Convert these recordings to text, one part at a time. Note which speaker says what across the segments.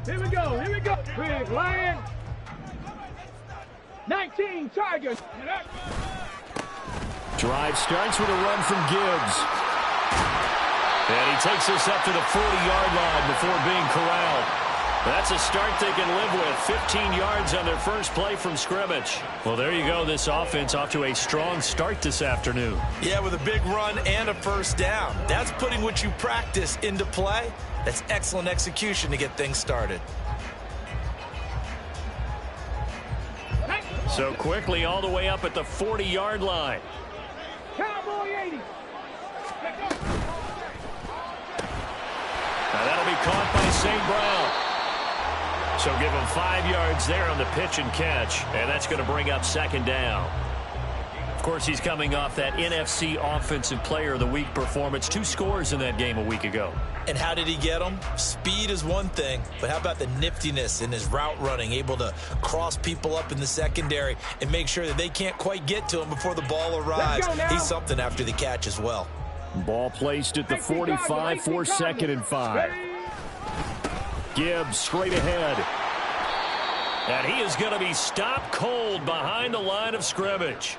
Speaker 1: Here we go. Here we go. Big Lion. 19 Tigers.
Speaker 2: Drive starts with a run from Gibbs. And he takes us up to the 40-yard line before being corralled. That's a start they can live with. 15 yards on their first play from scrimmage. Well, there you go. This offense off to a strong start this afternoon.
Speaker 3: Yeah, with a big run and a first down. That's putting what you practice into play. That's excellent execution to get things started.
Speaker 2: So quickly all the way up at the 40-yard line.
Speaker 1: Cowboy 80.
Speaker 2: Now that'll be caught by St. Brown. So give him 5 yards there on the pitch and catch. And that's going to bring up second down. Of course, he's coming off that NFC Offensive Player of the Week performance. 2 scores in that game a week ago.
Speaker 3: And how did he get them? Speed is one thing, but how about the niftiness in his route running, able to cross people up in the secondary and make sure that they can't quite get to him before the ball arrives. He's something after the catch as well.
Speaker 2: Ball placed at the 45 for 2nd and 5. Gibbs straight ahead. And he is going to be stopped cold behind the line of scrimmage.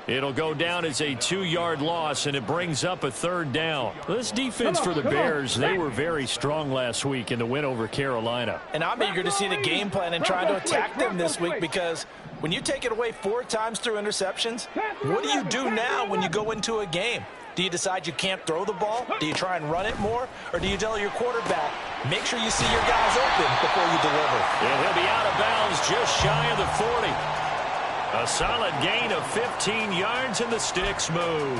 Speaker 2: It'll go down as a 2-yard loss, and it brings up a 3rd down. This defense for the Bears, they were very strong last week in the win over Carolina.
Speaker 3: And I'm eager to see the game plan and trying to attack them this week, because when you take it away 4 times through interceptions, what do you do now when you go into a game? Do you decide you can't throw the ball? Do you try and run it more? Or do you tell your quarterback, make sure you see your guys open before you deliver?
Speaker 2: And he'll be out of bounds just shy of the 40. A solid gain of 15 yards, and the sticks move.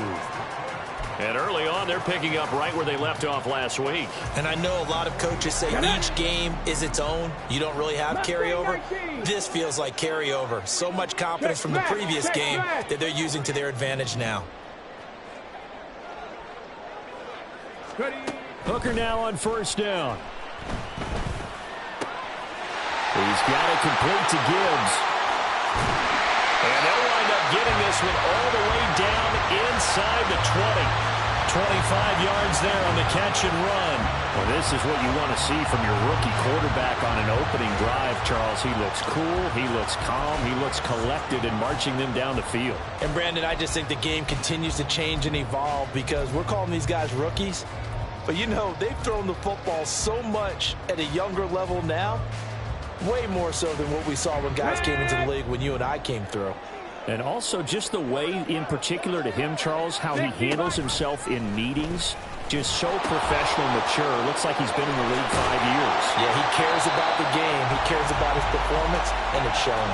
Speaker 2: And early on, they're picking up right where they left off last week.
Speaker 3: And I know a lot of coaches say each game is its own. You don't really have carryover. This feels like carryover. So much confidence from the previous game that they're using to their advantage now.
Speaker 2: Hooker now on 1st down. He's got it complete to Gibbs. And they'll wind up getting this one all the way down inside the 20. 25 yards there on the catch and run. Well, this is what you want to see from your rookie quarterback on an opening drive, Charles. He looks cool, he looks calm, he looks collected in marching them down the field.
Speaker 3: And, Brandon, I just think the game continues to change and evolve because we're calling these guys rookies. But, you know, they've thrown the football so much at a younger level now, way more so than what we saw when guys came into the league when you and I came through.
Speaker 2: And also just the way, in particular to him, Charles, how he handles himself in meetings. Just so professional, mature. Looks like he's been in the league 5 years.
Speaker 3: Yeah, he cares about the game. He cares about his performance, and it's showing.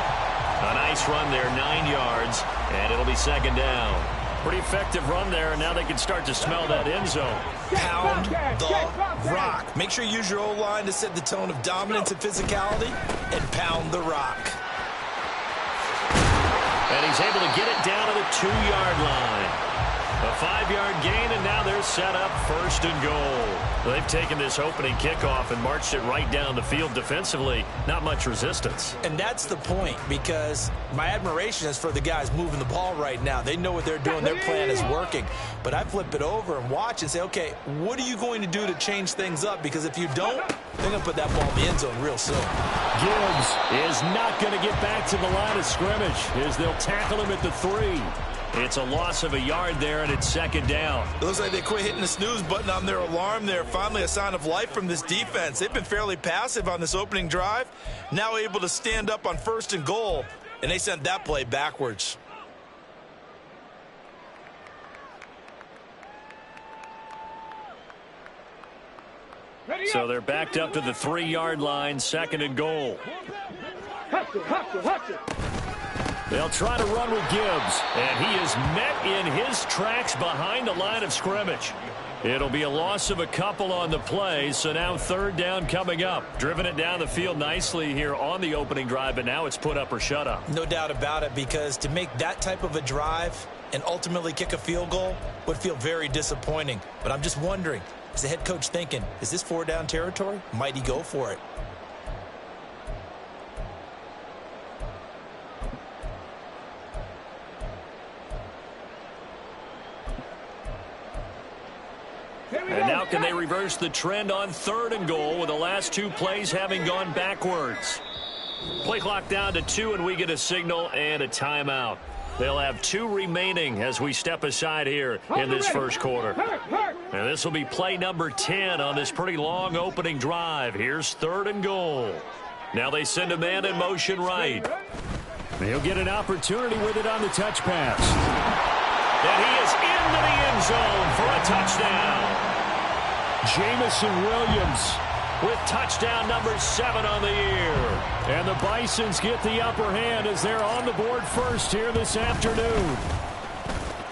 Speaker 2: A nice run there, 9 yards, and it'll be second down. Pretty effective run there, and now they can start to smell that end zone.
Speaker 3: Pound the rock. Make sure you use your O-line to set the tone of dominance and physicality, and pound the rock.
Speaker 2: And he's able to get it down to the 2-yard line. A 5-yard gain, and now they're set up 1st and goal. They've taken this opening kickoff and marched it right down the field defensively. Not much resistance.
Speaker 3: And that's the point, because my admiration is for the guys moving the ball right now. They know what they're doing. Their plan is working. But I flip it over and watch and say, okay, what are you going to do to change things up? Because if you don't, they're going to put that ball in the end zone real soon.
Speaker 2: Gibbs is not going to get back to the line of scrimmage as they'll tackle him at the 3. It's a loss of a yard there, and it's second down.
Speaker 3: It looks like they quit hitting the snooze button on their alarm there. Finally a sign of life from this defense. They've been fairly passive on this opening drive. Now able to stand up on 1st and goal, and they sent that play backwards.
Speaker 2: So they're backed up to the 3-yard line, 2nd and goal. They'll try to run with Gibbs, and he is met in his tracks behind the line of scrimmage. It'll be a loss of a couple on the play, so now 3rd down coming up. Driven it down the field nicely here on the opening drive, but now it's put up or shut up.
Speaker 3: No doubt about it, because to make that type of a drive and ultimately kick a field goal would feel very disappointing. But I'm just wondering, is the head coach thinking, is this 4-down territory? Might he go for it?
Speaker 2: And now can they reverse the trend on 3rd and goal with the last 2 plays having gone backwards? Play clock down to 2, and we get a signal and a timeout. They'll have 2 remaining as we step aside here in this first quarter. And this will be play number 10 on this pretty long opening drive. Here's 3rd and goal. Now they send a man in motion right.
Speaker 4: He'll get an opportunity with it on the touch pass.
Speaker 2: And he is into the end zone for a touchdown.
Speaker 4: Jamison Williams
Speaker 2: with touchdown number 7 on the year.
Speaker 4: And the Bisons get the upper hand as they're on the board first here this afternoon.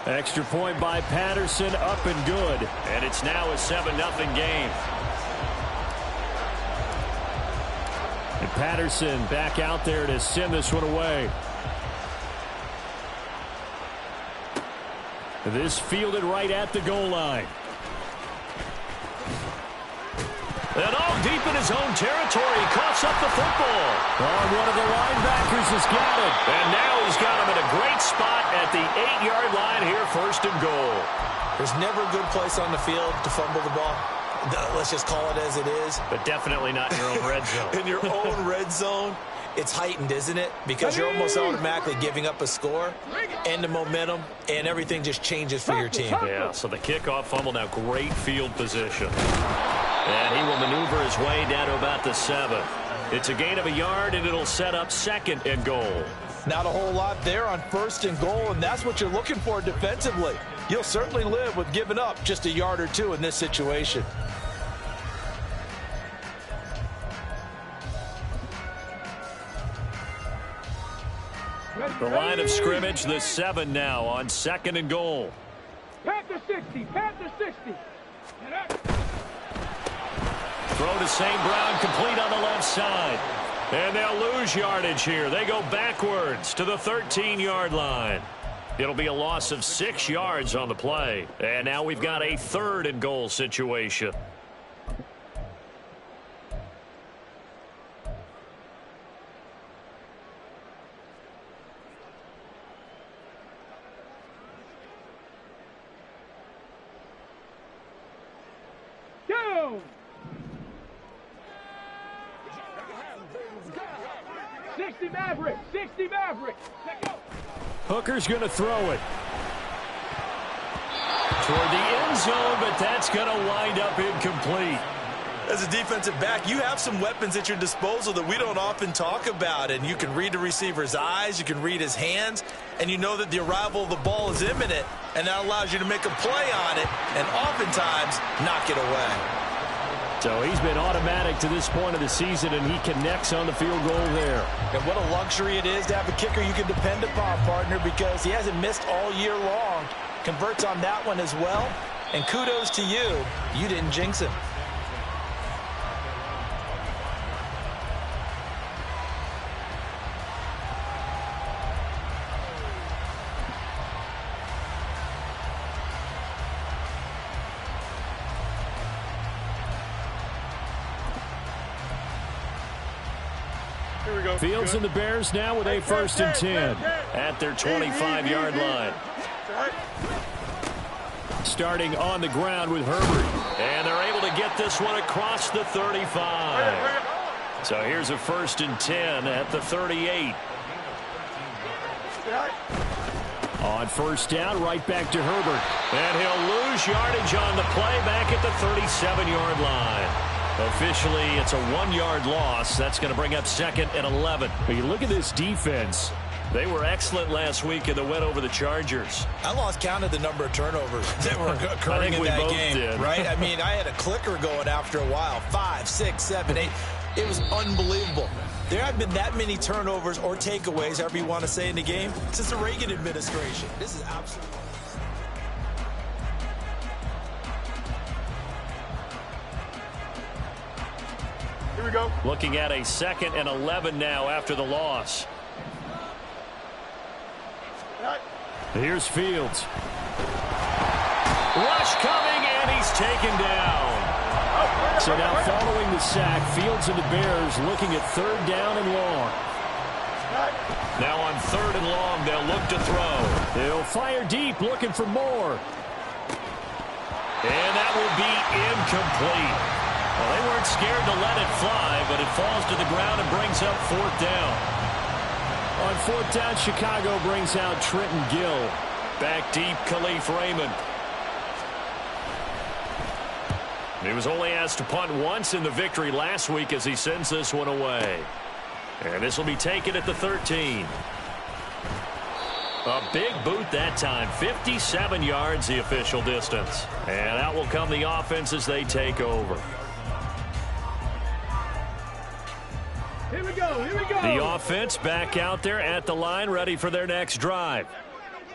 Speaker 4: Extra point by Patterson, up and good.
Speaker 2: And it's now a 7-0 game.
Speaker 4: And Patterson back out there to send this one away. This fielded right at the goal line.
Speaker 2: And all deep in his own territory, he coughs up the football.
Speaker 4: Oh, one of the linebackers has got it.
Speaker 2: And now he's got him in a great spot at the 8-yard line here, 1st and goal.
Speaker 3: There's never a good place on the field to fumble the ball. Let's just call it as it is.
Speaker 2: But definitely not in your own red zone.
Speaker 3: In your own red zone, it's heightened, isn't it? Because you're almost automatically giving up a score and the momentum, and everything just changes for your team.
Speaker 2: Yeah, so the kickoff fumble, now great field position. And he will maneuver his way down to about the 7. It's a gain of a yard, and it'll set up 2nd and goal.
Speaker 3: Not a whole lot there on 1st and goal, and that's what you're looking for defensively. You'll certainly live with giving up just a yard or 2 in this situation.
Speaker 2: The line of scrimmage, the 7 now on 2nd and goal.
Speaker 1: Panther 60, Panther 60.
Speaker 2: Throw to St. Brown, complete on the left side. And they'll lose yardage here. They go backwards to the 13-yard line. It'll be a loss of 6 yards on the play. And now we've got a 3rd and goal situation.
Speaker 1: Down. 60 Maverick, 60 Maverick.
Speaker 4: Hooker's going to throw it.
Speaker 2: Toward the end zone, but that's going to wind up incomplete.
Speaker 3: As a defensive back, you have some weapons at your disposal that we don't often talk about, and you can read the receiver's eyes, you can read his hands, and you know that the arrival of the ball is imminent, and that allows you to make a play on it and oftentimes knock it away.
Speaker 4: So he's been automatic to this point of the season, and he connects on the field goal there.
Speaker 3: And what a luxury it is to have a kicker you can depend upon, partner, because he hasn't missed all year long. Converts on that one as well, and kudos to you. You didn't jinx him.
Speaker 4: Fields and the Bears now with a 1st and 10.
Speaker 2: At their 25-yard line.
Speaker 4: Starting on the ground with Herbert.
Speaker 2: And they're able to get this one across the 35. So here's a 1st and 10 at the 38.
Speaker 4: On 1st down, right back to Herbert.
Speaker 2: And he'll lose yardage on the play back at the 37-yard line. Officially, it's a 1-yard loss. That's going to bring up 2nd and 11.
Speaker 4: But you look at this defense.
Speaker 2: They were excellent last week in the win over the Chargers.
Speaker 3: I lost count of the number of turnovers that were occurring in that game.
Speaker 2: Did.
Speaker 3: Right? I mean, I had a clicker going after a while. 5, 6, 7, 8. It was unbelievable. There haven't been that many turnovers or takeaways, however you want to say, in the game since the Reagan administration. This is absolutely...
Speaker 1: Here we go.
Speaker 2: Looking at a 2nd and 11 now after the loss.
Speaker 4: Here's Fields.
Speaker 2: Rush coming, and he's taken down.
Speaker 4: So now following the sack, Fields and the Bears looking at 3rd down and long.
Speaker 2: Now on 3rd and long, they'll look to throw.
Speaker 4: They'll fire deep, looking for more.
Speaker 2: And that will be incomplete. Well, they weren't scared to let it fly, but it falls to the ground and brings up 4th down.
Speaker 4: On 4th down, Chicago brings out Trenton Gill.
Speaker 2: Back deep, Khalif Raymond. He was only asked to punt once in the victory last week as he sends this one away. And this will be taken at the 13. A big boot that time. 57 yards the official distance. And out will come the offense as they take over.
Speaker 1: Here we go, here we go.
Speaker 2: The offense back out there at the line, ready for their next drive.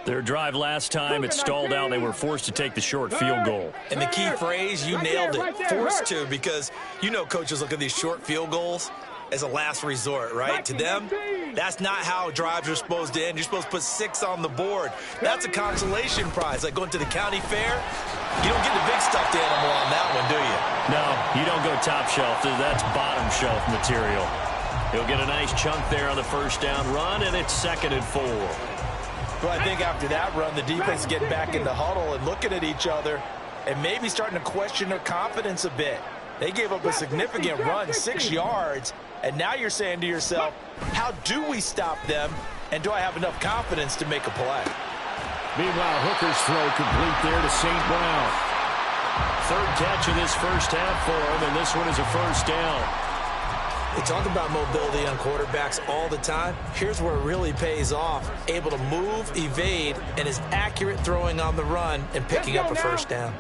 Speaker 2: Their drive last time, it stalled out. They were forced to take the short field goal.
Speaker 3: And the key phrase, you nailed it, forced to, because you know coaches look at these short field goals as a last resort, right? To them, that's not how drives are supposed to end. You're supposed to put 6 on the board. That's a consolation prize. Like going to the county fair, you don't get the big stuffed animal on that one, do you?
Speaker 2: No, you don't go top shelf. That's bottom shelf material. He'll get a nice chunk there on the first down run, and it's 2nd and 4.
Speaker 3: Well, I think after that run, the defense getting back in the huddle and looking at each other and maybe starting to question their confidence a bit. They gave up a significant run, 6 yards, and now you're saying to yourself, how do we stop them, and do I have enough confidence to make a play?
Speaker 4: Meanwhile, Hooker's throw complete there to St. Brown.
Speaker 2: 3rd catch of this first half for him, and this one is a 1st down.
Speaker 3: They talk about mobility on quarterbacks all the time. Here's where it really pays off. Able to move, evade, and is accurate throwing on the run and picking up a 1st down.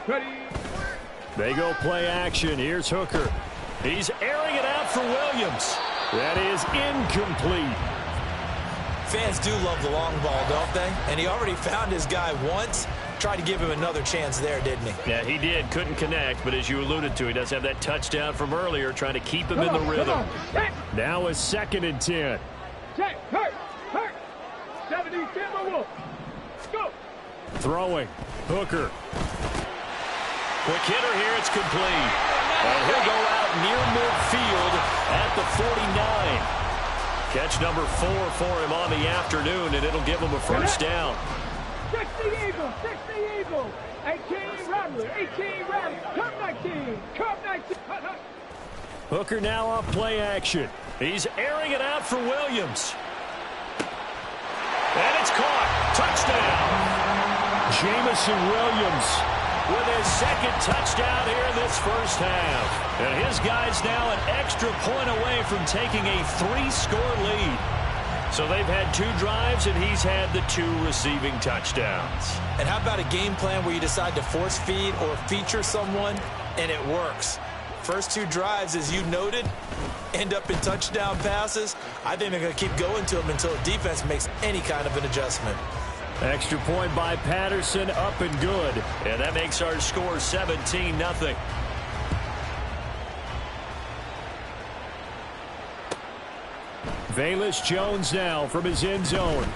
Speaker 1: Ready.
Speaker 4: They go play action. Here's Hooker.
Speaker 2: He's airing it out for Williams.
Speaker 4: That is incomplete.
Speaker 3: Fans do love the long ball, don't they? And he already found his guy once. Tried to give him another chance there, didn't he?
Speaker 2: Yeah, he did. Couldn't connect, but as you alluded to, he does have that touchdown from earlier, trying to keep him in the rhythm.
Speaker 4: Now a 2nd and 10.
Speaker 1: Check, hurt. 70, Wolf. Go.
Speaker 4: Throwing. Hooker.
Speaker 2: Quick hitter here, it's complete. And he'll go out near midfield at the 49. Catch number 4 for him on the afternoon, and it'll give him a 1st down.
Speaker 1: 60 Eagles, 60 Eagles. 18 Rattler, 18 Rattler. Come 19, come 19.
Speaker 4: Hooker now off play action.
Speaker 2: He's airing it out for Williams. And it's caught. Touchdown.
Speaker 4: Jamison Williams
Speaker 2: with his 2nd touchdown here in this first half. And his guy's now an extra point away from taking a 3-score lead. So they've had 2 drives, and he's had the 2 receiving touchdowns.
Speaker 3: And how about a game plan where you decide to force feed or feature someone, and it works? First 2 drives, as you noted, end up in touchdown passes. I think they're going to keep going to them until the defense makes any kind of an adjustment.
Speaker 4: Extra point by Patterson, up and good.
Speaker 2: And that makes our score 17-0.
Speaker 4: Velus Jones now from his end zone.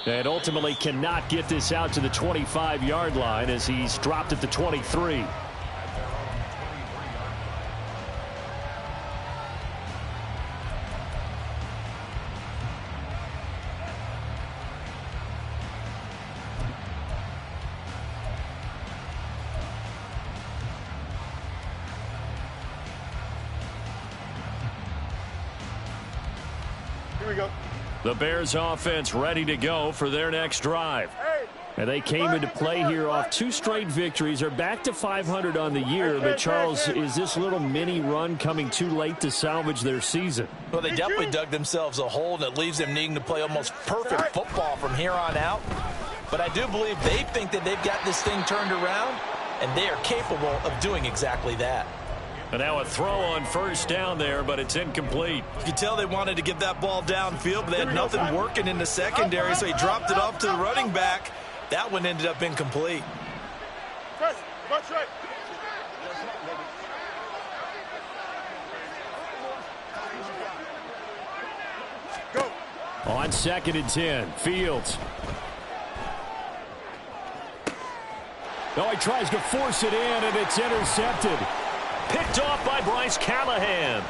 Speaker 4: And ultimately cannot get this out to the 25-yard line as he's dropped at the 23.
Speaker 1: Here we go.
Speaker 2: The Bears offense ready to go for their next drive.
Speaker 4: And they came into play here off 2 straight victories. They're back to 500 on the year. But, Charles, is this little mini run coming too late to salvage their season?
Speaker 3: Well, they definitely dug themselves a hole, and it leaves them needing to play almost perfect football from here on out. But I do believe they think that they've got this thing turned around, and they are capable of doing exactly that.
Speaker 2: And now a throw on 1st down there, but it's incomplete.
Speaker 3: You can tell they wanted to get that ball downfield, but they had nothing working in the secondary, so he dropped it off to the running back. That one ended up incomplete.
Speaker 1: Go.
Speaker 4: On 2nd and 10, Fields. Oh, he tries to force it in, and it's intercepted.
Speaker 2: Picked off by Bryce Callahan.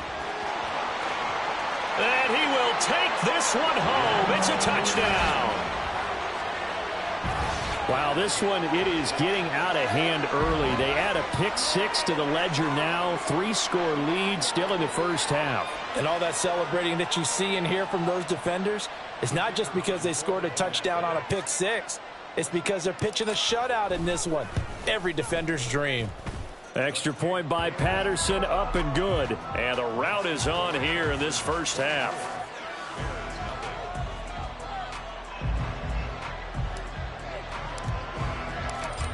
Speaker 2: And he will take this one home. It's a touchdown.
Speaker 4: Wow, this one, it is getting out of hand early. They add a pick six to the ledger now. 3-score lead still in the first half.
Speaker 3: And all that celebrating that you see and hear from those defenders is not just because they scored a touchdown on a pick six. It's because they're pitching a shutout in this one. Every defender's dream.
Speaker 4: Extra point by Patterson, up and good.
Speaker 2: And the route is on here in this first half.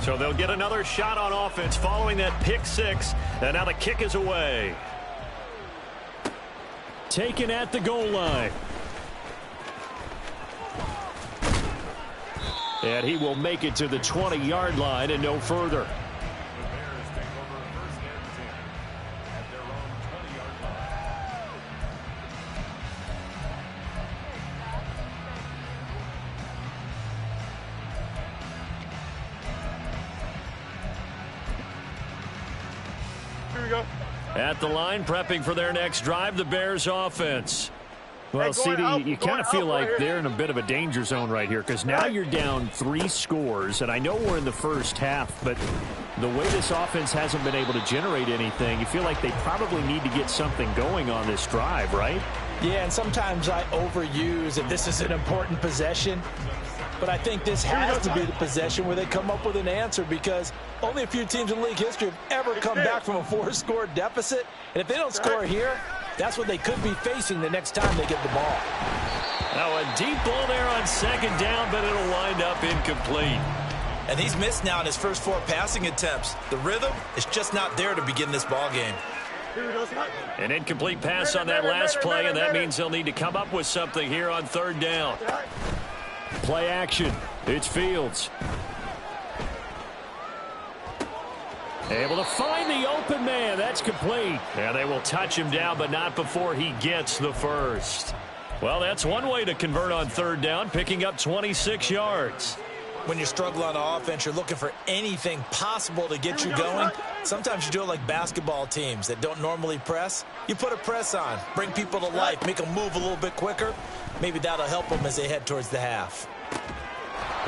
Speaker 2: So they'll get another shot on offense following that pick six. And now the kick is away.
Speaker 4: Taken at the goal line. And he will make it to the 20-yard line and no further.
Speaker 2: At the line, prepping for their next drive, the Bears offense.
Speaker 4: Well, CD, you kind of feel like they're in a bit of a danger zone right here because now you're down 3 scores, and I know we're in the first half, but the way this offense hasn't been able to generate anything, you feel like they probably need to get something going on this drive, right?
Speaker 3: Yeah, and sometimes I overuse if this is an important possession. But I think this has to be the possession where they come up with an answer because only a few teams in league history have ever come back from a 4-score deficit. And if they don't score here, that's what they could be facing the next time they get the ball.
Speaker 2: Now a deep ball there on second down, but it'll wind up incomplete.
Speaker 3: And he's missed now in his first 4 passing attempts. The rhythm is just not there to begin this ball game.
Speaker 2: An incomplete pass on that last play, and that means they'll need to come up with something here on third down.
Speaker 4: Play action. It's Fields. Able to find the open man. That's complete.
Speaker 2: And they will touch him down, but not before he gets the first. Well, that's one way to convert on third down, picking up 26 yards.
Speaker 3: When you struggle on offense, you're looking for anything possible to get you going. Sometimes you do it like basketball teams that don't normally press. You put a press on, bring people to life, make them move a little bit quicker. Maybe that'll help them as they head towards the half.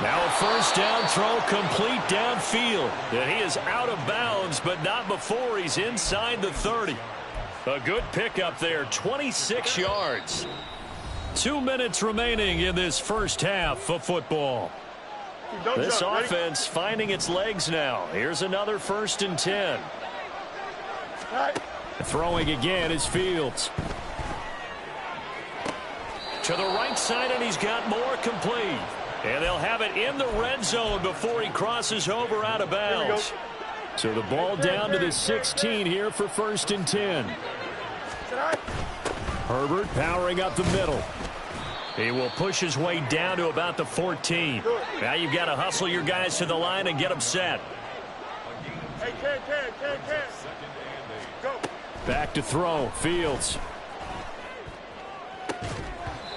Speaker 2: Now a first down throw complete downfield. And he is out of bounds, but not before he's inside the 30. A good pickup there, 26 yards. 2 minutes remaining in this first half of football. This offense finding its legs now. Here's another 1st and 10.
Speaker 4: Throwing again is Fields.
Speaker 2: To the right side, and he's got more complete. And they'll have it in the red zone before he crosses over out of bounds.
Speaker 4: So the ball down to the 16 here for 1st and 10. Herbert powering up the middle.
Speaker 2: He will push his way down to about the 14. Now you've got to hustle your guys to the line and get them set.
Speaker 4: Back to throw. Fields.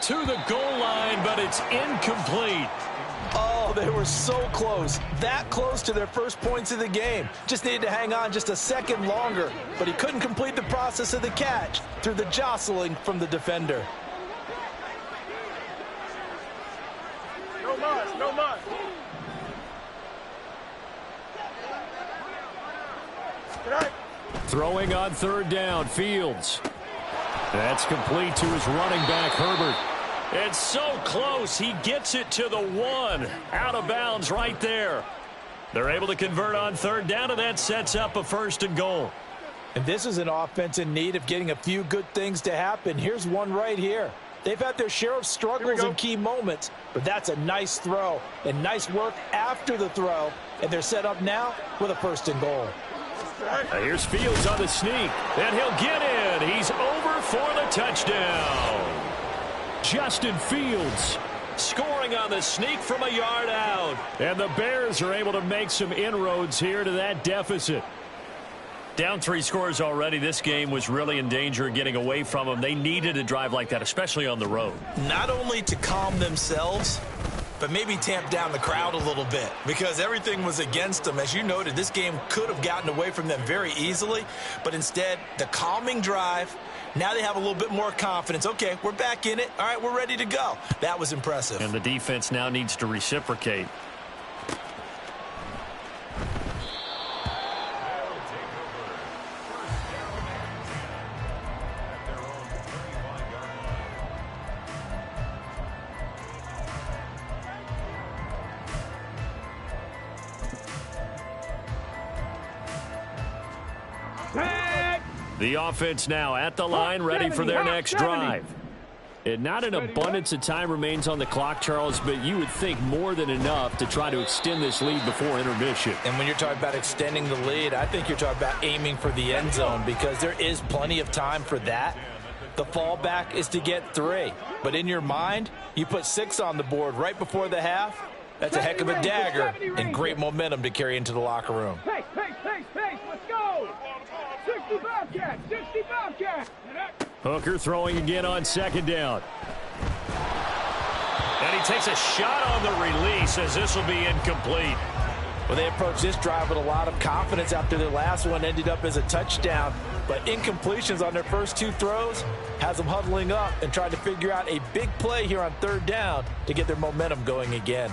Speaker 2: To the goal line, but it's incomplete.
Speaker 3: Oh, they were so close. That close to their first points of the game. Just needed to hang on just a second longer. But he couldn't complete the process of the catch through the jostling from the defender.
Speaker 1: No more.
Speaker 4: Throwing on third down. Fields. That's complete to his running back, Herbert.
Speaker 2: It's so close. He gets it to the 1. Out of bounds right there. They're able to convert on third down, and that sets up a 1st and goal.
Speaker 3: And this is an offense in need of getting a few good things to happen. Here's one right here. They've had their share of struggles in key moments, but that's a nice throw and nice work after the throw. And they're set up now with a 1st and goal.
Speaker 2: Here's Fields on the sneak, and he'll get in. He's over for the touchdown.
Speaker 4: Justin Fields
Speaker 2: scoring on the sneak from a yard out.
Speaker 4: And the Bears are able to make some inroads here to that deficit.
Speaker 2: Down 3 scores already. This game was really in danger of getting away from them. They needed a drive like that, especially on the road.
Speaker 3: Not only to calm themselves, but maybe tamp down the crowd a little bit because everything was against them. As you noted, this game could have gotten away from them very easily, but instead, the calming drive Now they have a little bit more confidence. Okay, we're back in it. All right, we're ready to go. That was impressive.
Speaker 4: And the defense now needs to reciprocate. The offense now at the line, ready for their next drive. And not an abundance of time remains on the clock, Charles, but you would think more than enough to try to extend this lead before intermission.
Speaker 3: And when you're talking about extending the lead, I think you're talking about aiming for the end zone because there is plenty of time for that. The fallback is to get 3. But in your mind, you put 6 on the board right before the half. That's a heck of a dagger and great momentum to carry into the locker room.
Speaker 1: Pace, let's go! 60 Bobcats, 60 Bobcats!
Speaker 4: Hooker throwing again on second down.
Speaker 2: And he takes a shot on the release as this will be incomplete.
Speaker 3: Well, they approached this drive with a lot of confidence after their last one ended up as a touchdown. But incompletions on their first 2 throws has them huddling up and trying to figure out a big play here on 3rd down to get their momentum going again.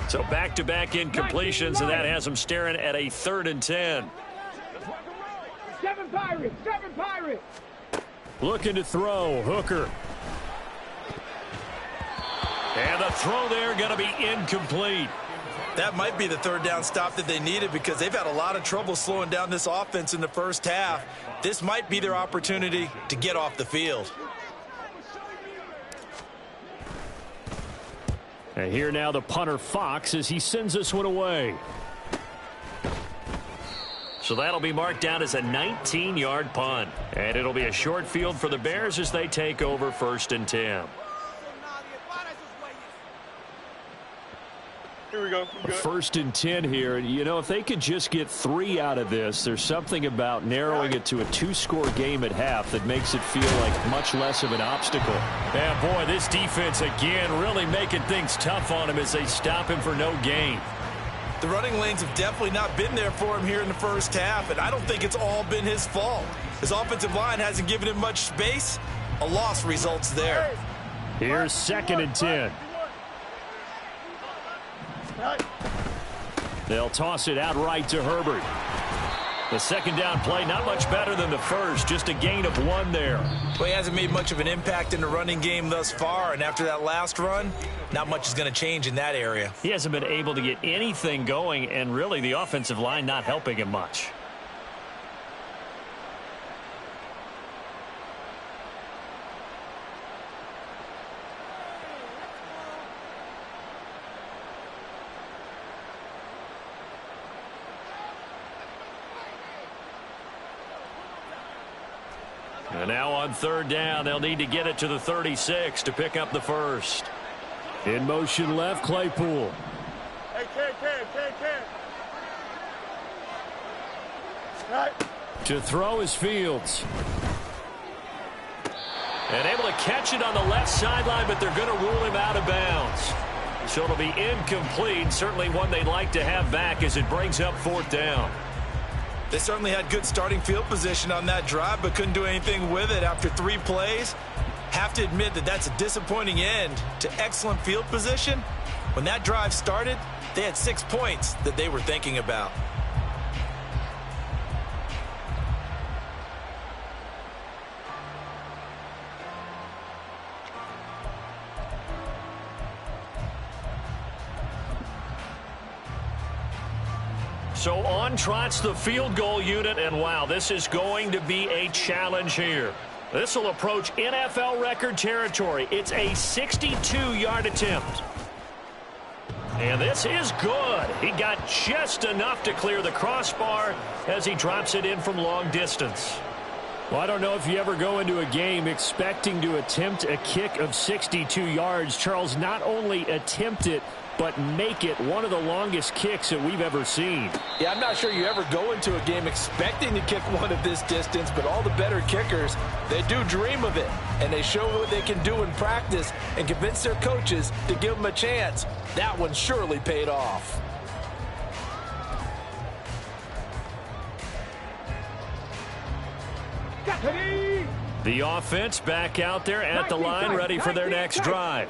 Speaker 2: So back-to-back incompletions, and that has them staring at a 3rd and 10.
Speaker 1: 7 Pirates, 7 Pirates.
Speaker 4: Looking to throw, Hooker.
Speaker 2: And the throw there going to be incomplete.
Speaker 3: That might be the 3rd down stop that they needed because they've had a lot of trouble slowing down this offense in the first half. This might be their opportunity to get off the field.
Speaker 4: And here now the punter Fox as he sends this one away.
Speaker 2: So that'll be marked down as a 19-yard punt. And it'll be a short field for the Bears as they take over 1st and 10.
Speaker 5: Here we go.
Speaker 4: 1st and 10 here. You know, if they could just get 3 out of this, there's something about narrowing it to a 2-score game at half that makes it feel like much less of an obstacle.
Speaker 2: Yeah, boy, this defense again really making things tough on him as they stop him for no gain.
Speaker 3: The running lanes have definitely not been there for him here in the first half, and I don't think it's all been his fault. His offensive line hasn't given him much space. A loss results there.
Speaker 4: Here's 2nd and 10. They'll toss it outright to Herbert. The 2nd down play, not much better than the first, just a gain of 1 there.
Speaker 3: Well, he hasn't made much of an impact in the running game thus far, and after that last run, not much is going to change in that area.
Speaker 2: He hasn't been able to get anything going, and really the offensive line not helping him much. And now on 3rd down, they'll need to get it to the 36 to pick up the 1st.
Speaker 4: In motion left, Claypool.
Speaker 5: Hey,
Speaker 4: To throw is Fields.
Speaker 2: And able to catch it on the left sideline, but they're going to rule him out of bounds. So it'll be incomplete, certainly one they'd like to have back as it brings up 4th down.
Speaker 3: They certainly had good starting field position on that drive, but couldn't do anything with it after 3 plays. Have to admit that that's a disappointing end to excellent field position. When that drive started, they had 6 points that they were thinking about.
Speaker 2: So on trots the field goal unit, and wow, this is going to be a challenge here. This will approach NFL record territory. It's a 62-yard attempt. And this is good. He got just enough to clear the crossbar as he drops it in from long distance.
Speaker 4: Well, I don't know if you ever go into a game expecting to attempt a kick of 62 yards. Charles, not only attempt it, but make it one of the longest kicks that we've ever seen.
Speaker 3: Yeah, I'm not sure you ever go into a game expecting to kick one of this distance, but all the better kickers, they do dream of it, and they show what they can do in practice and convince their coaches to give them a chance. That one surely paid off.
Speaker 2: The offense back out there at the line, ready for their next drive.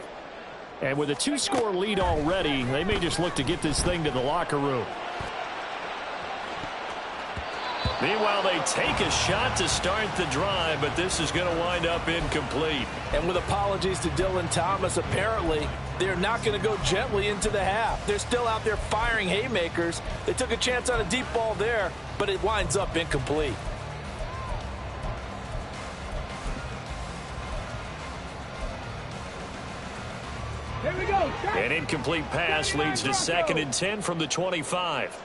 Speaker 4: And with a 2-score lead already, they may just look to get this thing to the locker room.
Speaker 2: Meanwhile, they take a shot to start the drive, but this is going to wind up incomplete.
Speaker 3: And with apologies to Dylan Thomas, apparently they're not going to go gently into the half. They're still out there firing haymakers. They took a chance on a deep ball there, but it winds up incomplete.
Speaker 1: Here we go.
Speaker 2: An incomplete pass leads to 2nd and 10 from the 25.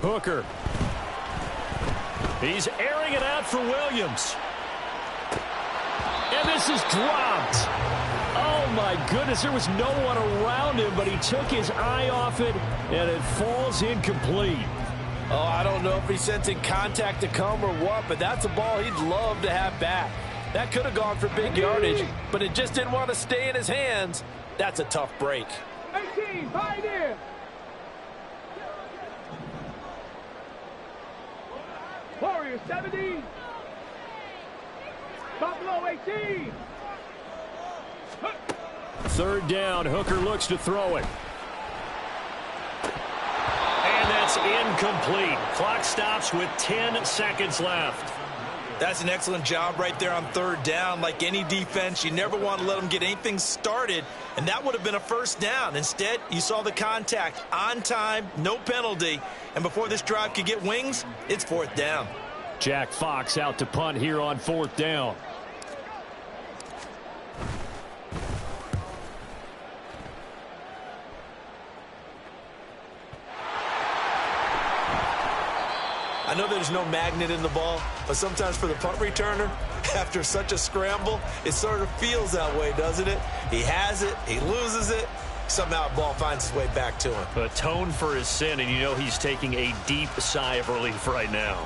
Speaker 4: Hooker.
Speaker 2: He's airing it out for Williams.
Speaker 4: And this is dropped. Oh, my goodness. There was no one around him, but he took his eye off it, and it falls incomplete.
Speaker 3: Oh, I don't know if he's sensing contact to come or what, but that's a ball he'd love to have back. That could have gone for big yardage, but it just didn't want to stay in his hands. That's a tough break.
Speaker 1: 18, Pioneer. Warriors 70. Buffalo 18.
Speaker 4: 3rd down. Hooker looks to throw it.
Speaker 2: And that's incomplete. Clock stops with 10 seconds left.
Speaker 3: That's an excellent job right there on 3rd down. Like any defense, you never want to let them get anything started, and that would have been a 1st down. Instead, you saw the contact on time, no penalty, and before this drive could get wings, it's 4th down.
Speaker 4: Jack Fox out to punt here on 4th down.
Speaker 3: I know there's no magnet in the ball, but sometimes for the punt returner, after such a scramble, it sort of feels that way, doesn't it? He has it, he loses it, somehow the ball finds its way back to him.
Speaker 2: Atone for his sin, and you know he's taking a deep sigh of relief right now.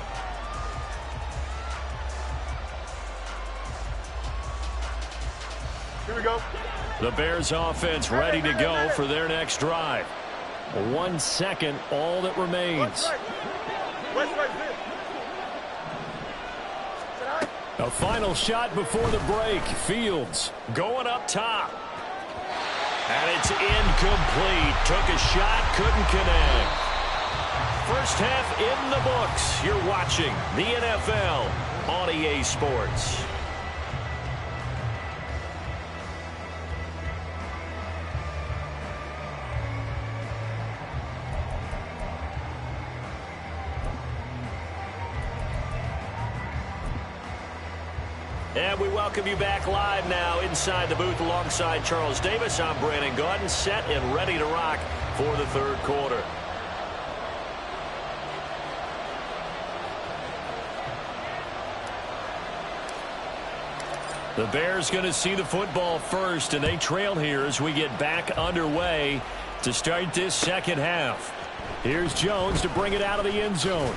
Speaker 5: Here we go.
Speaker 2: The Bears offense ready to go for their next drive.
Speaker 4: 1 second, all that remains. A final shot before the break. Fields
Speaker 2: going up top. And it's incomplete. Took a shot, couldn't connect. First half in the books. You're watching the NFL on EA Sports. And we welcome you back live now inside the booth alongside Charles Davis. I'm Brandon Gaudin, set and ready to rock for the 3rd quarter. The Bears going to see the football first, and they trail here as we get back underway to start this 2nd half.
Speaker 4: Here's Jones to bring it out of the end zone.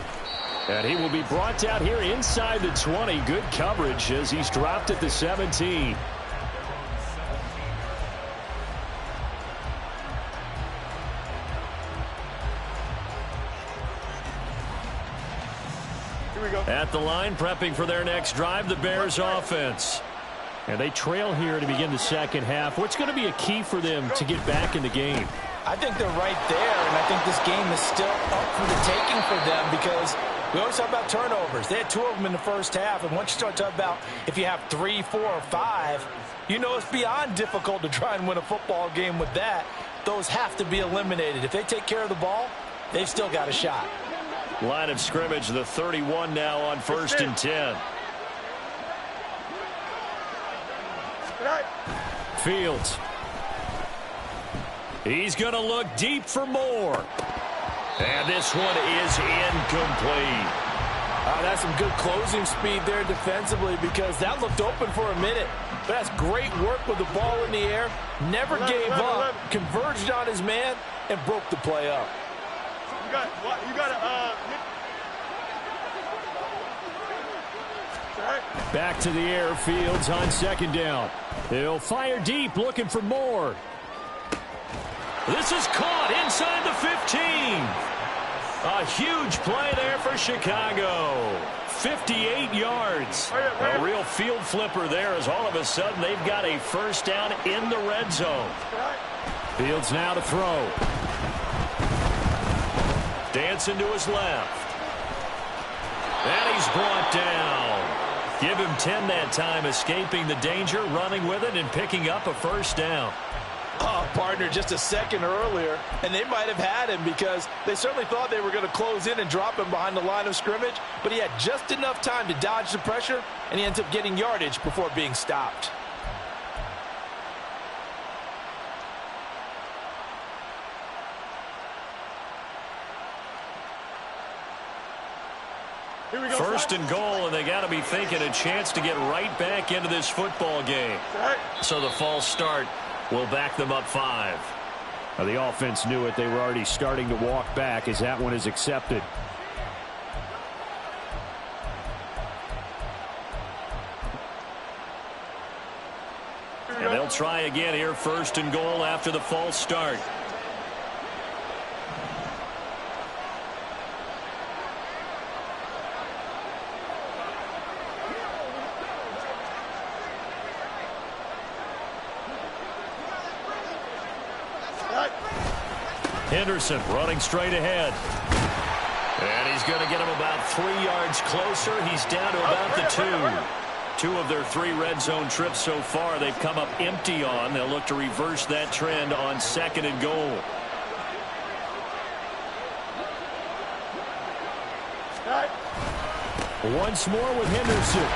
Speaker 4: And he will be brought down here inside the 20. Good coverage as he's dropped at the 17.
Speaker 5: Here we go.
Speaker 2: At the line, prepping for their next drive, the Bears offense.
Speaker 4: And they trail here to begin the 2nd half. What's going to be a key for them to get back in the game?
Speaker 3: I think they're right there, and I think this game is still up for the taking for them because we always talk about turnovers. They had 2 of them in the first half, and once you start talking about if you have 3, 4, or 5, you know it's beyond difficult to try and win a football game with that. Those have to be eliminated. If they take care of the ball, they've still got a shot.
Speaker 2: Line of scrimmage, the 31 now on 1st and 10.
Speaker 4: Fields.
Speaker 2: He's going to look deep for more. And this one is incomplete.
Speaker 3: That's some good closing speed there defensively because that looked open for a minute. But that's great work with the ball in the air. Never gave up, converged on his man, and broke the play up.
Speaker 5: You got
Speaker 4: Back to the air, Fields on 2nd down. He'll fire deep, looking for more.
Speaker 2: This is caught inside the 15. A huge play there for Chicago. 58 yards. A real field flipper there as all of a sudden they've got a first down in the red zone. Fields now to throw. Dancing to his left. And he's brought down. Give him 10 that time, escaping the danger, running with it, and picking up a first down.
Speaker 3: Oh, partner, just a second earlier, and they might have had him because they certainly thought they were going to close in and drop him behind the line of scrimmage, but he had just enough time to dodge the pressure, and he ends up getting yardage before being stopped.
Speaker 2: First and goal, and they got to be thinking a chance to get right back into this football game. So the false start will back them up 5.
Speaker 4: Now the offense knew it. They were already starting to walk back as that one is accepted.
Speaker 2: And they'll try again here, first and goal after the false start. Henderson running straight ahead. And he's going to get him about 3 yards closer. He's down to about the 2. 2 of their 3 red zone trips so far they've come up empty on. They'll look to reverse that trend on second and goal.
Speaker 4: Once more with Henderson.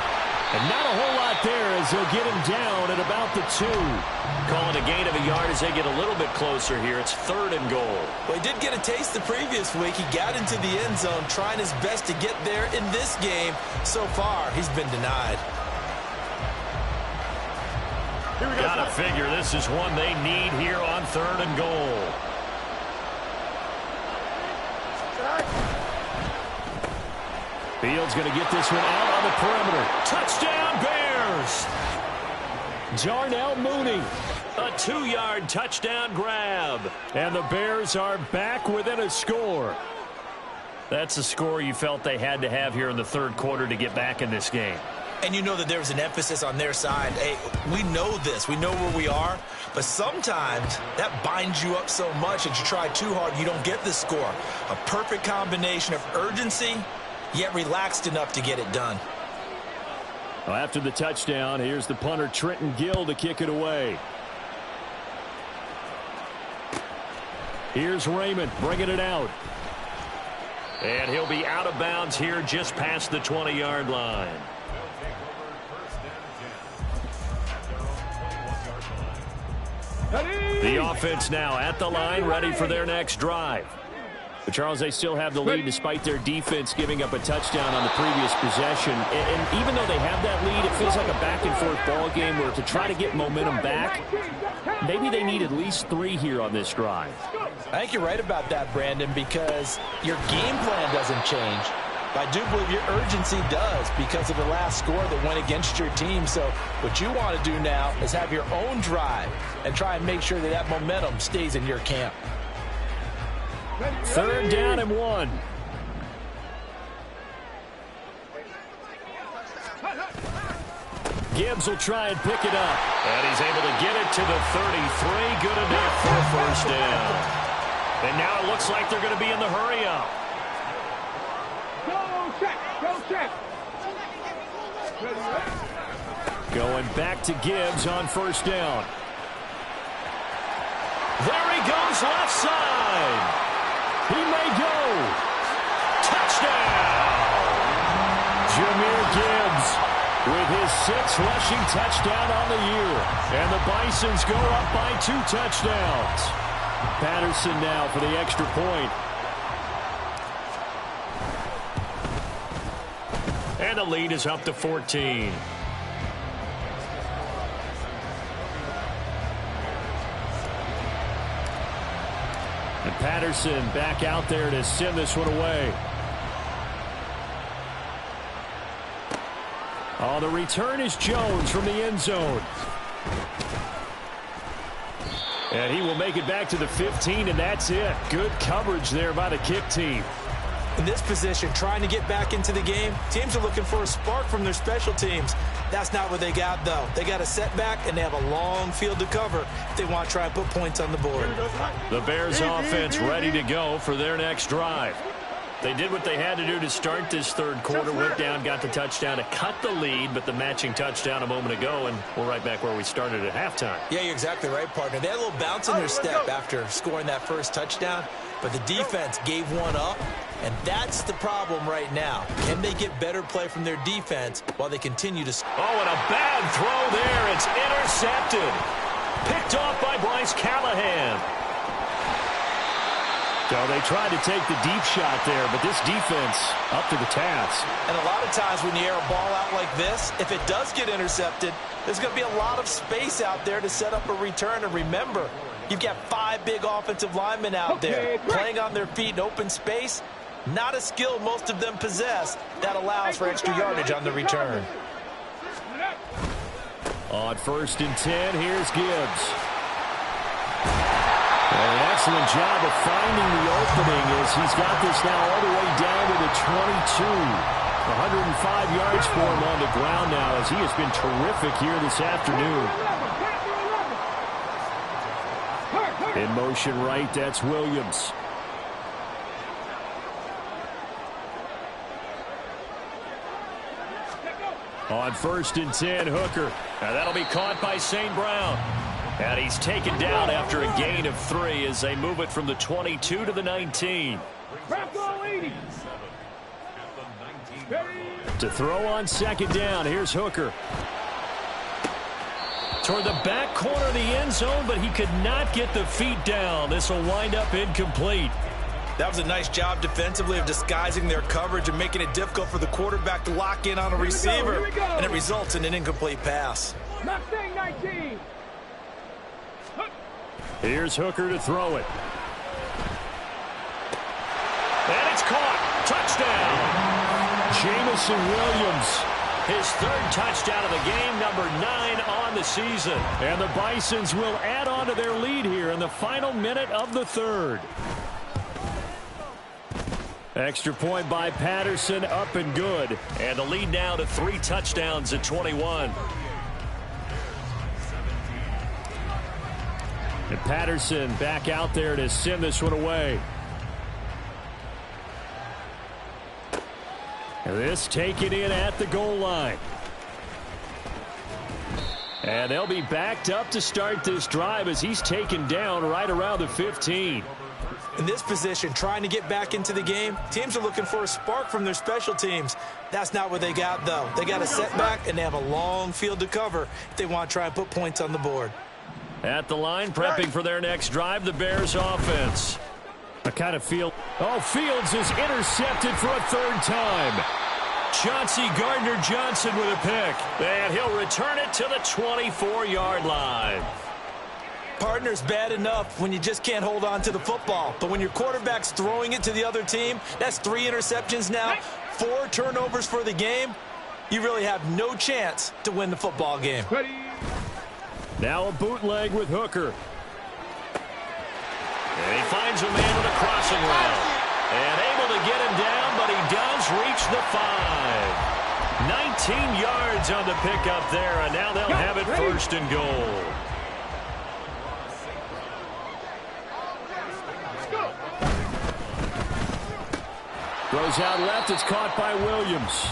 Speaker 4: And not a whole lot there as they'll get him down at about the 2.
Speaker 2: Calling a gain of a yard as they get a little bit closer here. It's third and goal.
Speaker 3: Well, he did get a taste the previous week. He got into the end zone trying his best to get there in this game. So far, he's been denied.
Speaker 2: Gotta figure this is one they need here on third and goal.
Speaker 4: Fields going to get this one out on the perimeter.
Speaker 2: Touchdown, Bears!
Speaker 4: Darnell Mooney.
Speaker 2: A 2-yard touchdown grab.
Speaker 4: And the Bears are back within a score.
Speaker 2: That's a score you felt they had to have here in the third quarter to get back in this game.
Speaker 3: And you know that there was an emphasis on their side. Hey, we know this. We know where we are. But sometimes that binds you up so much that you try too hard, you don't get the score. A perfect combination of urgency, yet relaxed enough to get it done.
Speaker 4: Well, after the touchdown, here's the punter Trenton Gill to kick it away. Here's Raymond bringing it out.
Speaker 2: And he'll be out of bounds here just past the 20-yard line. The offense now at the line, ready for their next drive. But Charles, they still have the lead despite their defense giving up a touchdown on the previous possession. And even though they have that lead, it feels like a back-and-forth ball game where to try to get momentum back, maybe they need at least 3 here on this drive.
Speaker 3: I think you're right about that, Brandon, because your game plan doesn't change. But I do believe your urgency does because of the last score that went against your team. So what you want to do now is have your own drive and try and make sure that that momentum stays in your camp.
Speaker 4: Third down and 1. Gibbs will try and pick it up.
Speaker 2: And he's able to get it to the 33. Good enough for a first down. And now it looks like they're going to be in the hurry-up.
Speaker 1: Go check. Go check.
Speaker 4: Going back to Gibbs on first down.
Speaker 2: There he goes left side.
Speaker 4: He may go.
Speaker 2: Touchdown!
Speaker 4: Jahmyr Gibbs with his 6th rushing touchdown on the year. And the Bisons go up by 2 touchdowns. Patterson now for the extra point.
Speaker 2: And the lead is up to 14.
Speaker 4: And Patterson back out there to send this one away. Oh, the return is Jones from the end zone. And he will make it back to the 15, and that's it. Good coverage there by the kick team.
Speaker 3: In this position, trying to get back into the game, teams are looking for a spark from their special teams. That's not what they got, though. They got a setback, and they have a long field to cover if they want to try and put points on the board.
Speaker 2: The Bears offense ready to go for their next drive. They did what they had to do to start this third quarter. Went down, got the touchdown to cut the lead, but the matching touchdown a moment ago, and we're right back where we started at halftime.
Speaker 3: Yeah, you're exactly right, partner. They had a little bounce in their step after scoring that first touchdown, but the defense gave one up, and that's the problem right now. Can they get better play from their defense while they continue to score?
Speaker 2: Oh, and a bad throw there. It's intercepted. Picked off by Bryce Callahan. So they tried to take the deep shot there, but this defense up to the task.
Speaker 3: And a lot of times when you air a ball out like this, if it does get intercepted, there's going to be a lot of space out there to set up a return. And remember, you've got 5 big offensive linemen out there playing on their feet in open space. Not a skill most of them possess that allows for extra yardage on the return.
Speaker 2: On 1st and 10, here's Gibbs. An excellent job of finding the opening as he's got this now all the way down to the 22. 105 yards for him on the ground now as he has been terrific here this afternoon. In motion right, that's Williams. On 1st and 10, Hooker. Now that'll be caught by St. Brown. And he's taken down after a gain of 3 as they move it from the 22 to the 19. To throw on 2nd down, here's Hooker. Toward the back corner of the end zone, but he could not get the feet down. This will wind up incomplete.
Speaker 3: That was a nice job defensively of disguising their coverage and making it difficult for the quarterback to lock in on a receiver. And it results in an incomplete pass.
Speaker 1: Mustang 19.
Speaker 2: Here's Hooker to throw it. And it's caught. Touchdown. Jamison Williams. His 3rd touchdown of the game, number 9 on the season. And the Bisons will add on to their lead here in the final minute of the 3rd. Extra point by Patterson, up and good. And the lead now to 3 touchdowns at 21. And Patterson back out there to send this one away. And this taken in at the goal line. And they'll be backed up to start this drive as he's taken down right around the 15.
Speaker 3: In this position, trying to get back into the game, teams are looking for a spark from their special teams. That's not what they got, though. They got a setback, and they have a long field to cover if they want to try and put points on the board.
Speaker 2: At the line, prepping for their next drive, the Bears offense. I kind of feel... Oh, Fields is intercepted for a 3rd time. Chauncey Gardner-Johnson with a pick. And he'll return it to the 24-yard line.
Speaker 3: Partner's bad enough when you just can't hold on to the football. But when your quarterback's throwing it to the other team, that's 3 interceptions now, 4 turnovers for the game. You really have no chance to win the football game.
Speaker 2: Now a bootleg with Hooker. And he finds a man with a crossing route. And able to get him down, but he does reach the 5. 19 yards on the pickup there, and now they'll have it 1st and goal. Throws out left, it's caught by Williams.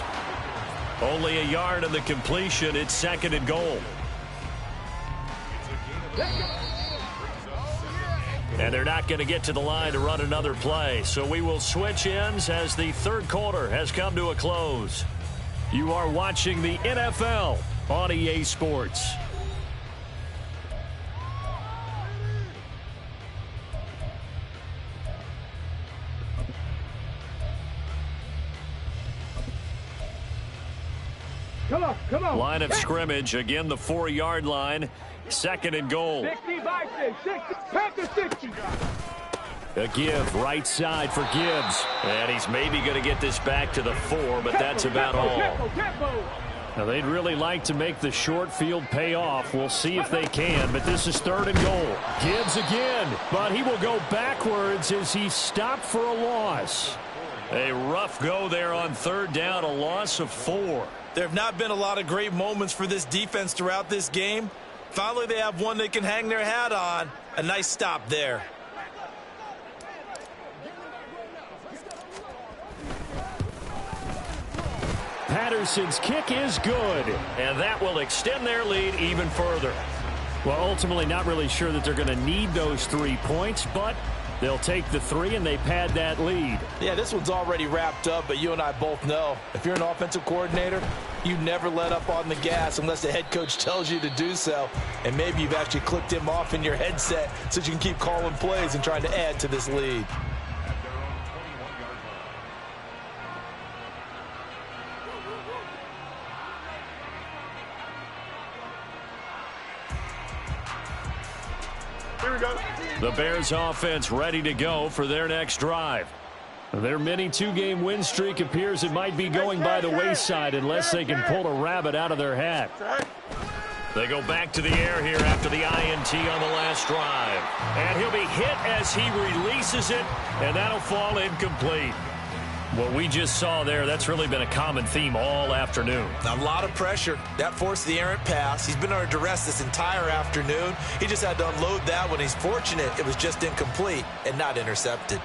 Speaker 2: Only a yard on the completion, it's 2nd and goal. And they're not going to get to the line to run another play. So we will switch ends as the 3rd quarter has come to a close. You are watching the NFL on EA Sports.
Speaker 1: Come on.
Speaker 2: Line of scrimmage, again the 4-yard line. 2nd and goal.
Speaker 1: 60 Bisons, 60, Packers 60.
Speaker 2: A give right side for Gibbs. And he's maybe going to get this back to the 4, but that's about all. Now, they'd really like to make the short field pay off. We'll see if they can, but this is 3rd and goal. Gibbs again, but he will go backwards as he's stopped for a loss. A rough go there on third down, a loss of 4.
Speaker 3: There have not been a lot of great moments for this defense throughout this game. Finally, they have one they can hang their hat on. A nice stop there.
Speaker 2: Patterson's kick is good, and that will extend their lead even further.
Speaker 4: Well, ultimately not really sure that they're going to need those 3 points, but they'll take the 3 and they pad that lead.
Speaker 3: Yeah, this one's already wrapped up, but you and I both know if you're an offensive coordinator, you never let up on the gas unless the head coach tells you to do so. And maybe you've actually clicked him off in your headset so you can keep calling plays and trying to add to this lead.
Speaker 5: Here we go.
Speaker 2: The Bears offense ready to go for their next drive. Their mini 2-game win streak appears it might be going by the wayside unless they can pull a rabbit out of their hat. They go back to the air here after the INT on the last drive. And he'll be hit as he releases it, and that'll fall incomplete. What we just saw there, that's really been a common theme all afternoon.
Speaker 3: A lot of pressure. That forced the errant pass. He's been under duress this entire afternoon. He just had to unload that one. He's fortunate it was just incomplete and not intercepted.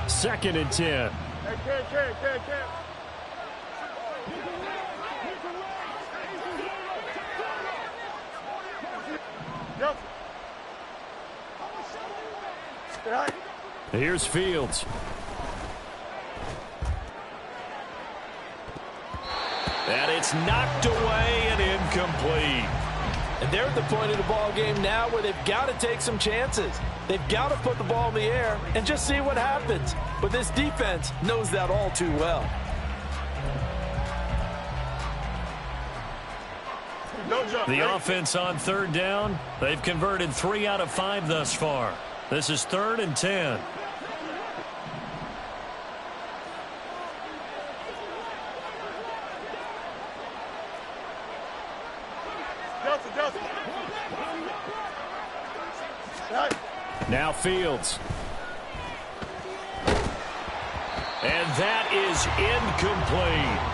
Speaker 2: Second and 10.
Speaker 5: Hey, Yep.
Speaker 2: Here's Fields. And it's knocked away and incomplete.
Speaker 3: And they're at the point of the ball game now where they've got to take some chances. They've got to put the ball in the air and just see what happens. But this defense knows that all too well.
Speaker 2: The offense on third down, they've converted 3 out of 5 thus far. This is 3rd and 10. Now Fields. And that is incomplete.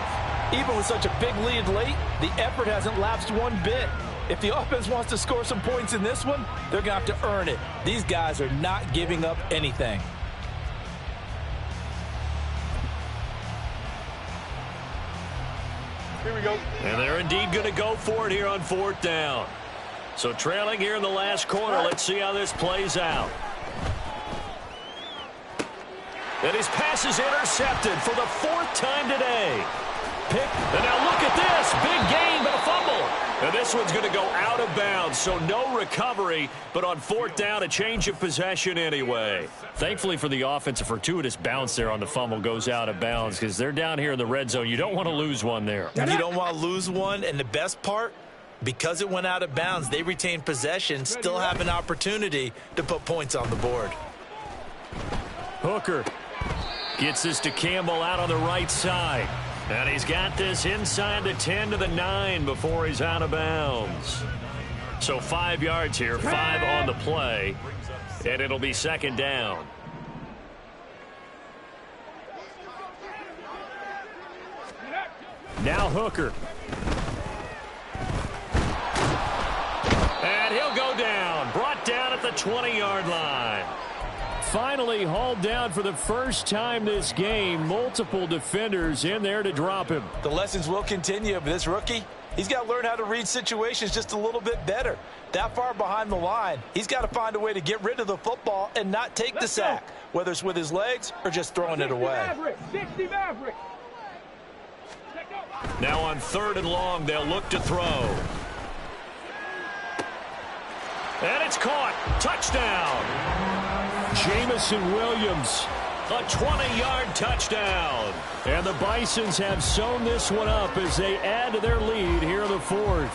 Speaker 3: Even with such a big lead late, the effort hasn't lapsed one bit. If the offense wants to score some points in this one, they're going to have to earn it. These guys are not giving up anything.
Speaker 5: Here we go.
Speaker 2: And they're indeed going to go for it here on 4th down. So trailing here in the last quarter, let's see how this plays out. And his pass is intercepted for the 4th time today. And now look at this. Big gain, but a fumble. And this one's going to go out of bounds, so no recovery. But on 4th down, a change of possession anyway. Thankfully for the offense, a fortuitous bounce there on the fumble goes out of bounds because they're down here in the red zone. You don't want to lose one there.
Speaker 3: You don't want to lose one, and the best part, because it went out of bounds, they retain possession, still have an opportunity to put points on the board.
Speaker 2: Hooker gets this to Campbell out on the right side. And he's got this inside the 10 to the 9 before he's out of bounds. So 5 yards here, 5 on the play, and it'll be 2nd down. Now Hooker. And he'll go down, brought down at the 20-yard line. Finally hauled down for the first time this game. Multiple defenders in there to drop him.
Speaker 3: The lessons will continue, but this rookie, he's got to learn how to read situations just a little bit better. That far behind the line, he's got to find a way to get rid of the football and not take the sack, whether it's with his legs or just throwing it away.
Speaker 1: 60 Maverick.
Speaker 2: Now on 3rd and long, they'll look to throw. And it's caught. Touchdown. Jamison Williams, a 20-yard touchdown. And the Bisons have sewn this one up as they add to their lead here in the 4th.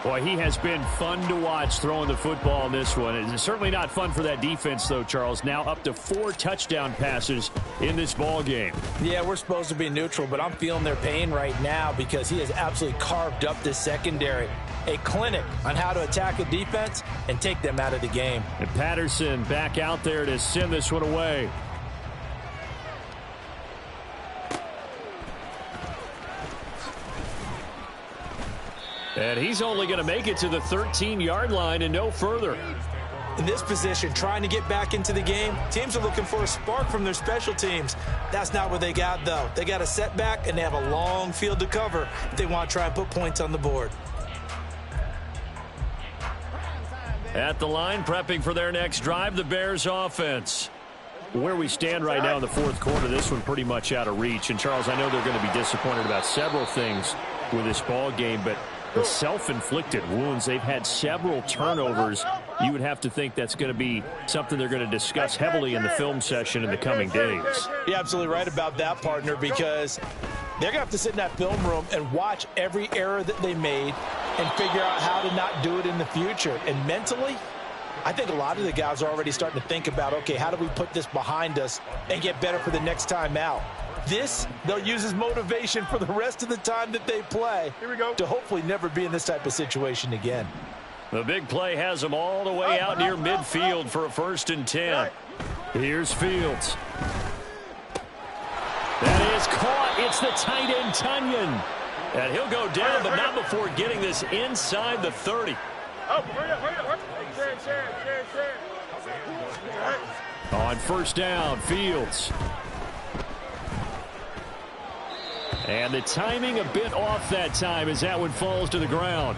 Speaker 4: Boy, he has been fun to watch throwing the football in this one. It's certainly not fun for that defense, though, Charles. Now up to 4 touchdown passes in this ball game.
Speaker 3: Yeah, we're supposed to be neutral, but I'm feeling their pain right now because he has absolutely carved up this secondary. A clinic on how to attack a defense and take them out of the game.
Speaker 4: And Patterson back out there to send this one away. And he's only going to make it to the 13-yard line and no further.
Speaker 3: In this position, trying to get back into the game, teams are looking for a spark from their special teams. That's not what they got, though. They got a setback, and they have a long field to cover if they want to try and put points on the board.
Speaker 2: At the line, prepping for their next drive, the Bears offense.
Speaker 4: Where we stand right now in the fourth quarter, this one pretty much out of reach. And, Charles, I know they're going to be disappointed about several things with this ball game, but the self-inflicted wounds, they've had several turnovers. You would have to think that's going to be something they're going to discuss heavily in the film session in the coming days.
Speaker 3: You're absolutely right about that, partner, because they're going to have to sit in that film room and watch every error that they made and figure out how to not do it in the future. And mentally, I think a lot of the guys are already starting to think about, okay, how do we put this behind us and get better for the next time out? This, they'll use as motivation for the rest of the time that they play.
Speaker 5: Here we go.
Speaker 3: To hopefully never be in this type of situation again.
Speaker 2: The big play has them all the way out near midfield for a 1st and 10.
Speaker 4: Here's Fields.
Speaker 2: That is caught. It's the tight end, Tunyon. And he'll go down, but not before getting this inside the 30.
Speaker 5: Oh, hurry up.
Speaker 4: On 1st down, Fields. And the timing a bit off that time as that one falls to the ground.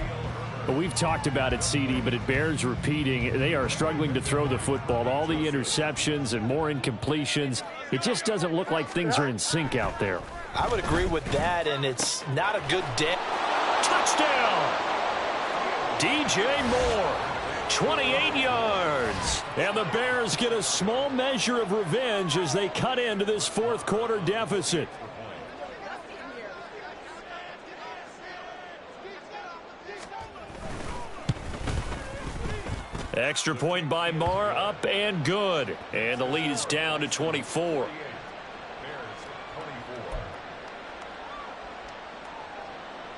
Speaker 4: But we've talked about it, CD, but it bears repeating. They are struggling to throw the football. All the interceptions and more incompletions. It just doesn't look like things are in sync out there.
Speaker 3: I would agree with that, and it's not a good day.
Speaker 2: Touchdown! DJ Moore, 28 yards.
Speaker 4: And the Bears get a small measure of revenge as they cut into this fourth quarter deficit.
Speaker 2: Extra point by Marr, up and good. And the lead is down to 24.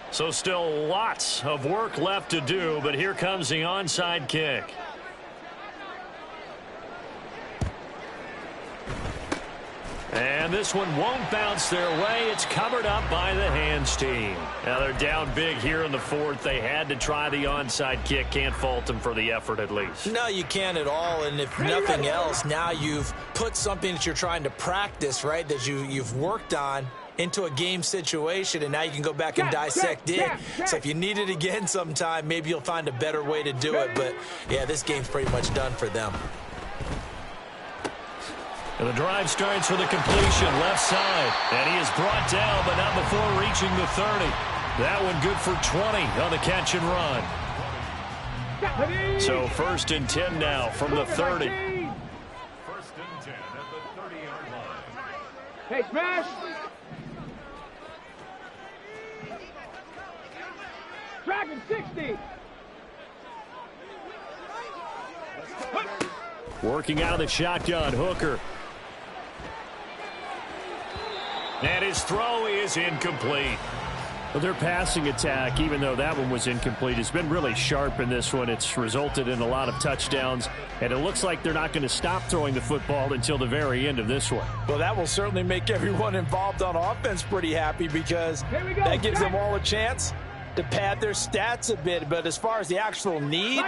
Speaker 2: So still lots of work left to do, but here comes the onside kick. And this one won't bounce their way. It's covered up by the hands team. Now they're down big here in the fourth. They had to try the onside kick. Can't fault them for the effort at least.
Speaker 3: No, you can't at all. And if nothing else, now you've put something that you're trying to practice, right, that you've worked on into a game situation, and now you can go back and dissect it. So if you need it again sometime, maybe you'll find a better way to do it. But, yeah, this game's pretty much done for them.
Speaker 2: And the drive starts with a completion left side. And he is brought down, but not before reaching the 30. That one good for 20 on the catch and run. So 1st and 10 now from the 30.
Speaker 1: 1st and 10 at the 30-yard line. Hey, smash! Dragon 60.
Speaker 4: Working out of the shotgun, Hooker.
Speaker 2: And his throw is incomplete.
Speaker 4: Well, their passing attack, even though that one was incomplete, has been really sharp in this one. It's resulted in a lot of touchdowns, and it looks like they're not going to stop throwing the football until the very end of this one.
Speaker 3: Well, that will certainly make everyone involved on offense pretty happy because that gives them all a chance to pad their stats a bit. But as far as the actual need,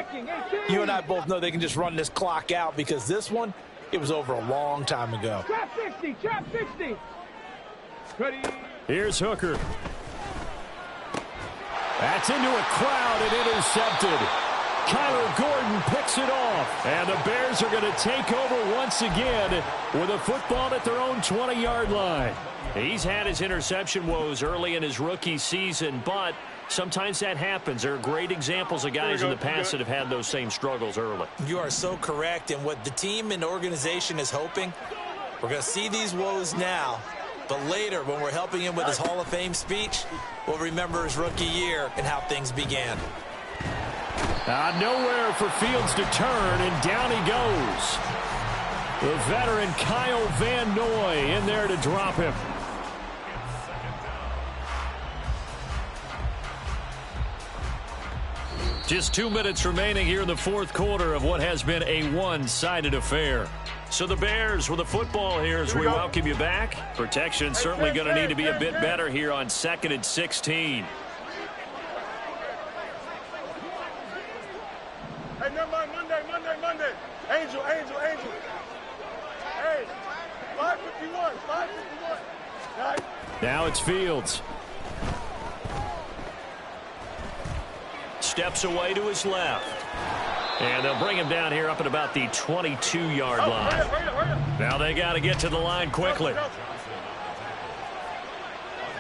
Speaker 3: you and I both know they can just run this clock out because this one, it was over a long time ago.
Speaker 1: Trap 60, trap 60. Ready.
Speaker 4: Here's Hooker. That's into a crowd and intercepted. Kyler Gordon picks it off. And the Bears are going to take over once again with a football at their own 20-yard line.
Speaker 2: He's had his interception woes early in his rookie season, but sometimes that happens. There are great examples of guys in the past that have had those same struggles early.
Speaker 3: You are so correct. And what the team and organization is hoping, we're going to see these woes now. But later, when we're helping him with his Hall of Fame speech, we'll remember his rookie year and how things began.
Speaker 4: Nowhere for Fields to turn, and down he goes. The veteran Kyle Van Noy in there to drop him. Just 2 minutes remaining here in the fourth quarter of what has been a one-sided affair. So the Bears with the football here as we welcome you back. Protection certainly going to need to be a bit better here on 2nd and 16.
Speaker 5: Hey, never mind, Monday. Angel. Hey, 551. Nice.
Speaker 4: Now it's Fields.
Speaker 2: Steps away to his left. And they'll bring him down here up at about the 22-yard line.
Speaker 5: Hurry up.
Speaker 2: Now they got to get to the line quickly.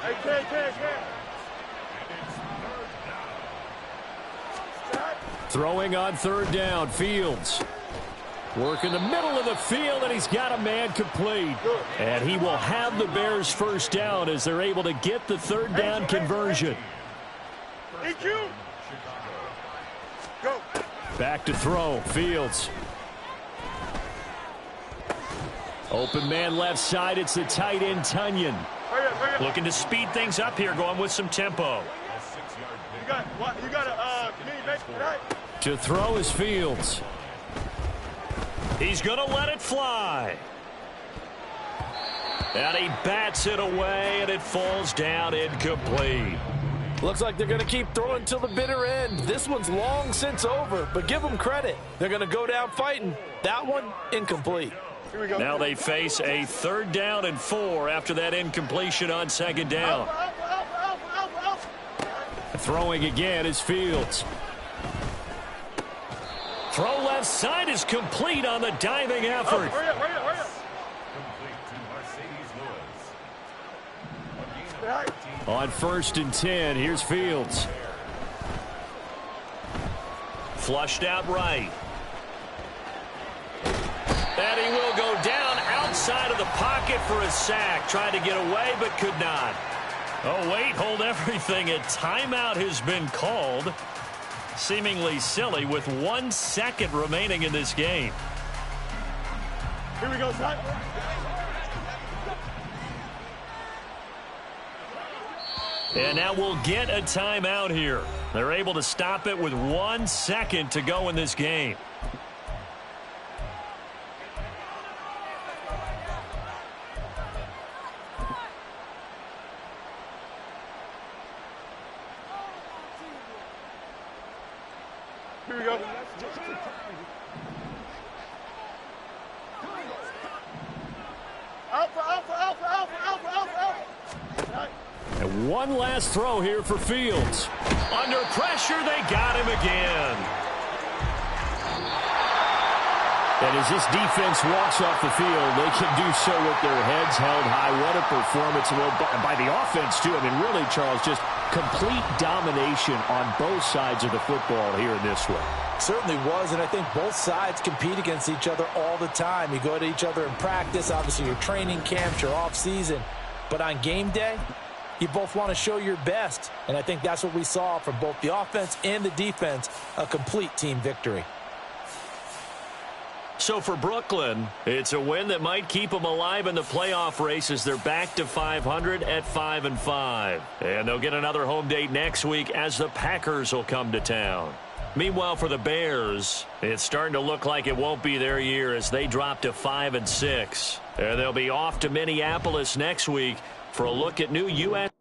Speaker 5: Hey, Ken.
Speaker 4: Throwing on third down, Fields. Work in the middle of the field, and he's got a man complete. And he will have the Bears first down as they're able to get the third down conversion.
Speaker 5: EQ. Go.
Speaker 4: Back to throw, Fields. Open man left side, it's the tight end, Tunyon.
Speaker 5: Hurry up.
Speaker 2: Looking to speed things up here, going with some tempo.
Speaker 5: You got a mini baseball, right?
Speaker 4: To throw is Fields.
Speaker 2: He's going to let it fly. And he bats it away, and it falls down incomplete.
Speaker 3: Looks like they're going to keep throwing till the bitter end. This one's long since over, but give them credit. They're going to go down fighting. That one, incomplete.
Speaker 5: Here we go.
Speaker 2: Now they face a 3rd down and 4 after that incompletion on 2nd down.
Speaker 5: Alpha.
Speaker 4: Throwing again is Fields.
Speaker 2: Throw left side is complete on the diving effort.
Speaker 5: Hurry up. Right.
Speaker 4: On 1st and 10, here's Fields.
Speaker 2: Flushed out right. And he will go down outside of the pocket for a sack. Tried to get away, but could not. Oh, wait, hold everything. A timeout has been called. Seemingly silly with 1 second remaining in this game.
Speaker 5: Here we go, son.
Speaker 2: And now we'll get a timeout here. They're able to stop it with 1 second to go in this game.
Speaker 5: Here we go. Alpha.
Speaker 4: And one last throw here for Fields.
Speaker 2: Under pressure, they got him again.
Speaker 4: And as this defense walks off the field, they can do so with their heads held high. What a performance by the offense, too. I mean, really, Charles, just complete domination on both sides of the football here in this one.
Speaker 3: Certainly was, and I think both sides compete against each other all the time. You go to each other in practice, obviously your training camps, your off-season. But on game day, you both want to show your best. And I think that's what we saw from both the offense and the defense, a complete team victory.
Speaker 2: So for Brooklyn, it's a win that might keep them alive in the playoff race as they're back to 500 at 5-5. And they'll get another home date next week as the Packers will come to town. Meanwhile, for the Bears, it's starting to look like it won't be their year as they drop to 5-6. And they'll be off to Minneapolis next week for a look at new U.S.